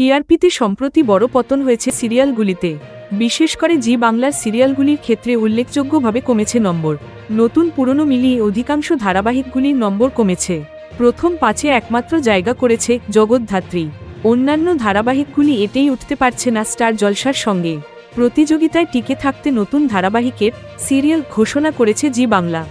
টিআরপিতে সম্প্রতি বড় পতন হয়েছে সিরিয়ালগুলিতে। বিশেষ করে জি বাংলার সিরিয়ালগুলির ক্ষেত্রে উল্লেখযোগ্যভাবে কমেছে নম্বর। নতুন পুরনো মিলিয়ে অধিকাংশ ধারাবাহিকগুলির নম্বর কমেছে। প্রথম 5-এ একমাত্র জায়গা করেছে জগদ্ধাত্রী। অন্যান্য ধারাবাহিকগুলি এতেই উঠতে পারছে না স্টার জলসার সঙ্গে। প্রতিযোগিতায় টিকে থাকতে নতুন ধারাবাহিকের সিরিয়াল ঘোষণা করেছে জি বাংলা।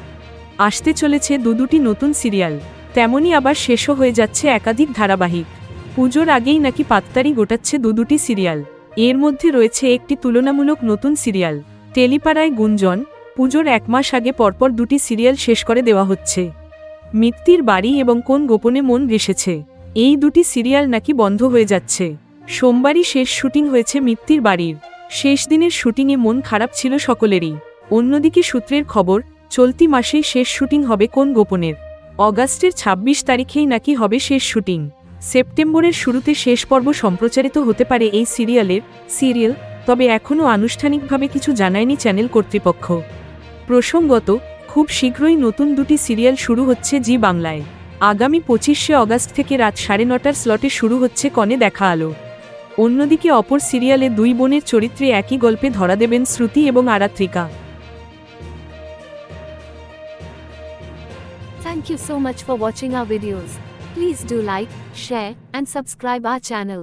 আসতে চলেছে দুটি নতুন সিরিয়াল, তেমনি আবার শেষও হয়ে যাচ্ছে একাধিক ধারাবাহিক। পুজোর আগেই নাকি পাততাড়ি গোটাচ্ছে দুটি সিরিয়াল। এর মধ্যে রয়েছে একটি তুলনামূলক নতুন সিরিয়াল টেলিপাড়ায় গুঞ্জন। পুজোর 1 মাস আগে পরপর 2টি সিরিয়াল শেষ করে দেওয়া হচ্ছে। মিত্তির বাড়ি এবং কোন গোপনে মন ভেসেছে, এই 2টি সিরিয়াল নাকি বন্ধ হয়ে যাচ্ছে। সোমবারই শেষ শুটিং হয়েছে মিত্তির বাড়ির। শেষ দিনের শুটিংয়ে মন খারাপ ছিল সকলেরই। অন্যদিকে সূত্রের খবর, চলতি মাসেই শেষ শুটিং হবে কোন গোপনের। অগাস্টের 26 তারিখেই নাকি হবে শেষ শুটিং। সেপ্টেম্বরের শুরুতে শেষ পর্ব সম্প্রচারিত হতে পারে এই সিরিয়াল, তবে এখনও আনুষ্ঠানিকভাবে কিছু জানায়নি চ্যানেল কর্তৃপক্ষ। প্রসঙ্গত, খুব শীঘ্রই নতুন 2টি সিরিয়াল শুরু হচ্ছে জি বাংলায়। আগামী 25শে অগাস্ট থেকে রাত 9:30টার স্লটে শুরু হচ্ছে কনে দেখা আলো। অন্যদিকে অপর সিরিয়ালে 2 বোনের চরিত্রে একই গল্পে ধরা দেবেন শ্রুতি এবং Aratrika. Thank you so much for watching our videos. Please do like, share, and subscribe our channel.